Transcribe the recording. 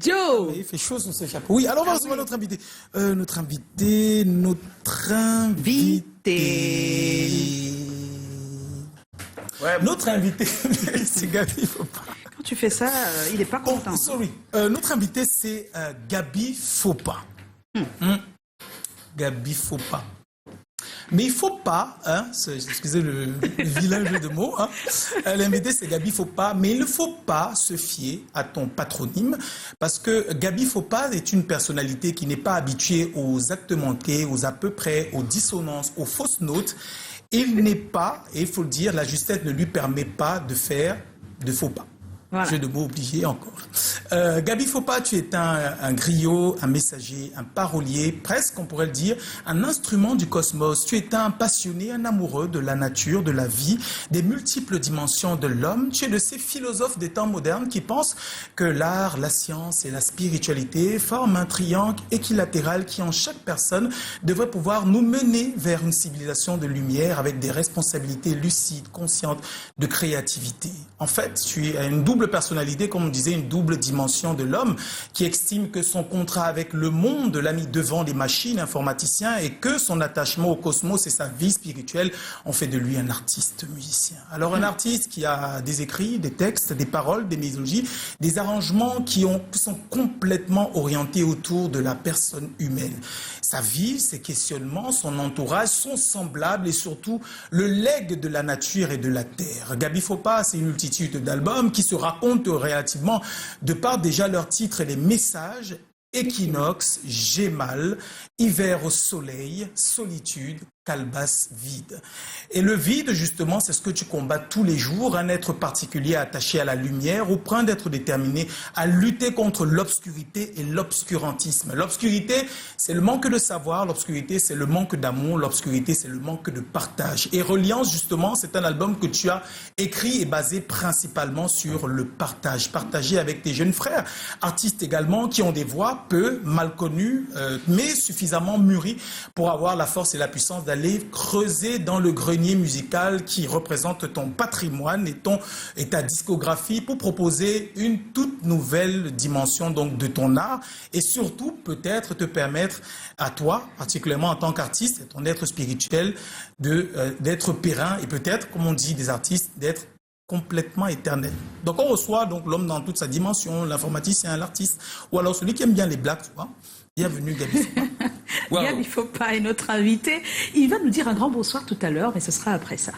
Joe. Il fait chaud sous ce chapeau. Oui, alors on va recevoir notre invité. Notre invité. Ouais, notre invité, c'est Gaby Fopa. Quand tu fais ça, il n'est pas content. Sorry. Notre invité, c'est Gaby Fopa. Gaby Fopa. Mais il ne faut pas, hein, excusez le vilain jeu de mots, hein, l'invité c'est Gaby Fopa, mais il ne faut pas se fier à ton patronyme, parce que Gaby Fopa est une personnalité qui n'est pas habituée aux actes manqués, aux à peu près, aux dissonances, aux fausses notes. Il n'est pas, et il faut le dire, la justesse ne lui permet pas de faire de faux pas. Voilà. Jeu de mots obligé encore. Gaby Fopa, tu es un griot, un messager, un parolier, presque on pourrait le dire, un instrument du cosmos. Tu es un passionné, un amoureux de la nature, de la vie, des multiples dimensions de l'homme. Tu es de ces philosophes des temps modernes qui pensent que l'art, la science et la spiritualité forment un triangle équilatéral qui en chaque personne devrait pouvoir nous mener vers une civilisation de lumière avec des responsabilités lucides, conscientes, de créativité. En fait, tu as une double personnalité, comme on disait, une double dimension de l'homme qui estime que son contrat avec le monde l'a mis devant les machines, informaticiens, et que son attachement au cosmos et sa vie spirituelle ont fait de lui un artiste musicien. Alors un artiste qui a des écrits, des textes, des paroles, des mélodies, des arrangements qui sont complètement orientés autour de la personne humaine. Sa vie, ses questionnements, son entourage sont semblables et surtout le legs de la nature et de la terre. Gaby Fopa, c'est une multitude d'albums qui se racontent relativement, de par déjà leurs titres et les messages: équinoxe, gémal, hiver au soleil, solitude, calebasse vide. Et le vide, justement, c'est ce que tu combats tous les jours, un être particulier attaché à la lumière, au point d'être déterminé à lutter contre l'obscurité et l'obscurantisme. L'obscurité, c'est le manque de savoir, l'obscurité, c'est le manque d'amour, l'obscurité, c'est le manque de partage. Et Reliance, justement, c'est un album que tu as écrit et basé principalement sur le partage. Partager avec tes jeunes frères, artistes également, qui ont des voix peu mal connues, mais suffisamment mûries pour avoir la force et la puissance d'aller creuser dans le grenier musical qui représente ton patrimoine et ta discographie pour proposer une toute nouvelle dimension donc de ton art et surtout peut-être te permettre à toi, particulièrement en tant qu'artiste, et ton être spirituel, d'être périn et peut-être, comme on dit des artistes, d'être complètement éternel. Donc on reçoit donc l'homme dans toute sa dimension, l'informaticien, l'artiste, ou alors celui qui aime bien les blagues, tu vois. Bienvenue Gaby Fopa. Wow. Gaby Fopa est notre invité. Il va nous dire un grand bonsoir tout à l'heure, mais ce sera après ça.